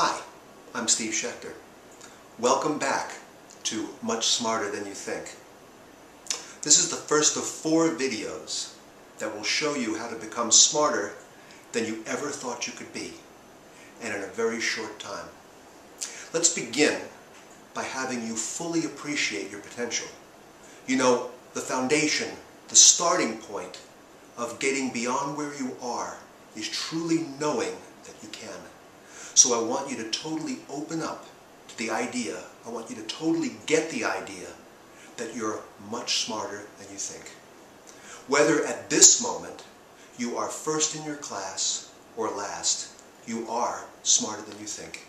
Hi, I'm Steve Schechter. Welcome back to Much Smarter Than You Think. This is the first of 4 videos that will show you how to become smarter than you ever thought you could be, and in a very short time. Let's begin by having you fully appreciate your potential. You know, the foundation, the starting point of getting beyond where you are is truly knowing that you can. So I want you to totally open up to the idea, I want you to totally get the idea that you're much smarter than you think. Whether at this moment you are first in your class or last, you are smarter than you think.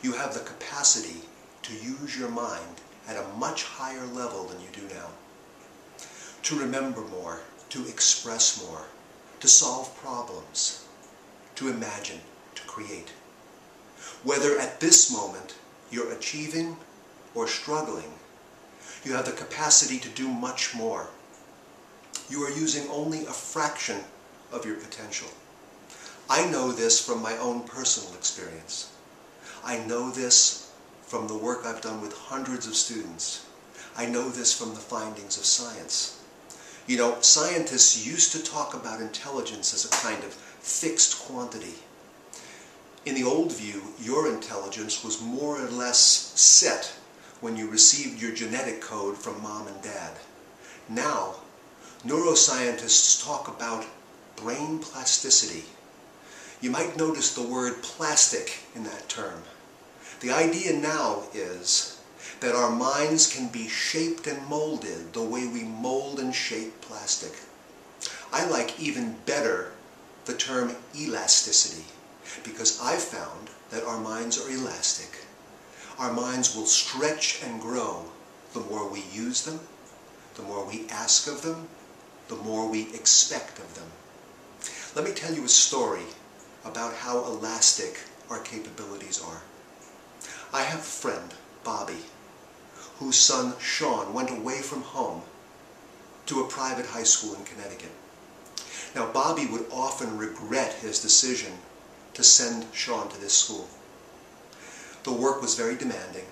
You have the capacity to use your mind at a much higher level than you do now. To remember more, to express more, to solve problems, to imagine, to create. Whether at this moment you're achieving or struggling, you have the capacity to do much more. You are using only a fraction of your potential. I know this from my own personal experience. I know this from the work I've done with hundreds of students. I know this from the findings of science. You know, scientists used to talk about intelligence as a kind of fixed quantity. In the old view, your intelligence was more or less set when you received your genetic code from mom and dad. Now, neuroscientists talk about brain plasticity. You might notice the word plastic in that term. The idea now is that our minds can be shaped and molded the way we mold and shape plastic. I like even better the term elasticity, because I've found that our minds are elastic. Our minds will stretch and grow the more we use them, the more we ask of them, the more we expect of them. Let me tell you a story about how elastic our capabilities are. I have a friend, Bobby, whose son Sean went away from home to a private high school in Connecticut. Now, Bobby would often regret his decision to send Sean to this school. The work was very demanding.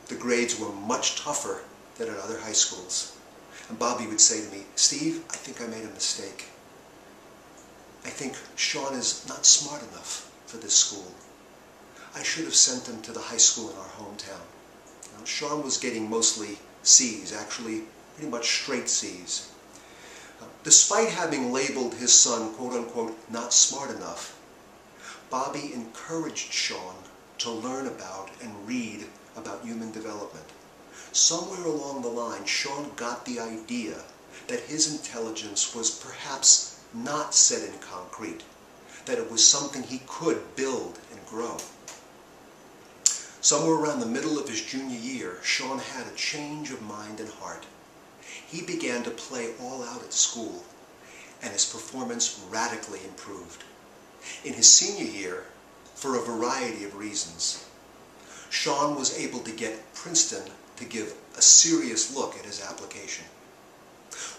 The grades were much tougher than at other high schools. And Bobby would say to me, "Steve, I think I made a mistake. I think Sean is not smart enough for this school. I should have sent him to the high school in our hometown." Now, Sean was getting mostly C's, actually pretty much straight C's. Despite having labeled his son, quote-unquote, not smart enough, Bobby encouraged Sean to learn about and read about human development. Somewhere along the line, Sean got the idea that his intelligence was perhaps not set in concrete, that it was something he could build and grow. Somewhere around the middle of his junior year, Sean had a change of mind and heart. He began to play all out at school, and his performance radically improved. In his senior year, for a variety of reasons, Sean was able to get Princeton to give a serious look at his application.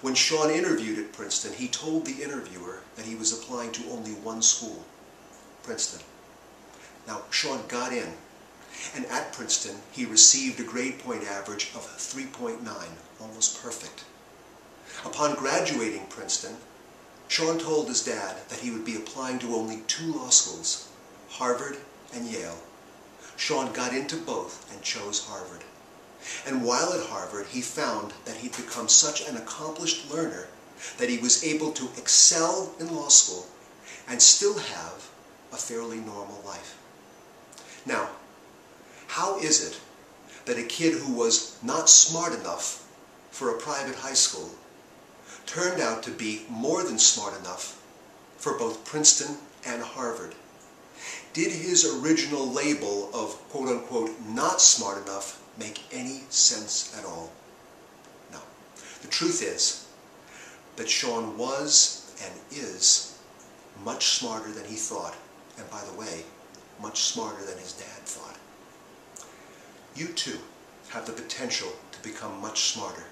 When Sean interviewed at Princeton, he told the interviewer that he was applying to only one school, Princeton. Now, Sean got in, and at Princeton, he received a grade point average of 3.9, almost perfect. Upon graduating Princeton, Sean told his dad that he would be applying to only 2 law schools, Harvard and Yale. Sean got into both and chose Harvard. And while at Harvard, he found that he'd become such an accomplished learner that he was able to excel in law school and still have a fairly normal life. Now, how is it that a kid who was not smart enough for a private high school turned out to be more than smart enough for both Princeton and Harvard? Did his original label of quote-unquote not smart enough make any sense at all? No. The truth is that Sean was and is much smarter than he thought, and by the way, much smarter than his dad thought. You too have the potential to become much smarter,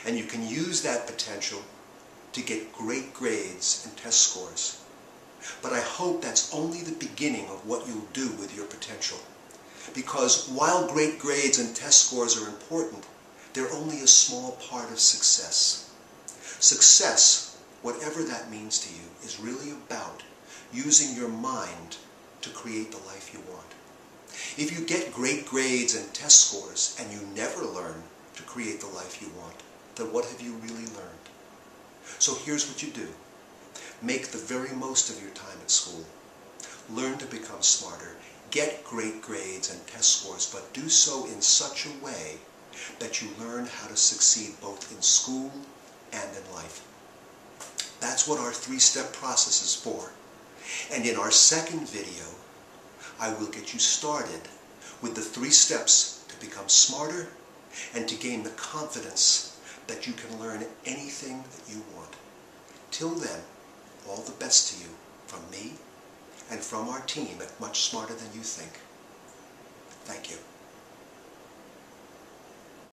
and you can use that potential to get great grades and test scores. But I hope that's only the beginning of what you'll do with your potential. Because while great grades and test scores are important, they're only a small part of success. Success, whatever that means to you, is really about using your mind to create the life you want. If you get great grades and test scores and you never learn to create the life you want, then what have you really learned? So here's what you do. Make the very most of your time at school. Learn to become smarter. Get great grades and test scores, but do so in such a way that you learn how to succeed both in school and in life. That's what our three-step process is for. And in our second video, I will get you started with the 3 steps to become smarter and to gain the confidence that you can learn anything that you want. Till then, all the best to you from me and from our team at Much Smarter Than You Think.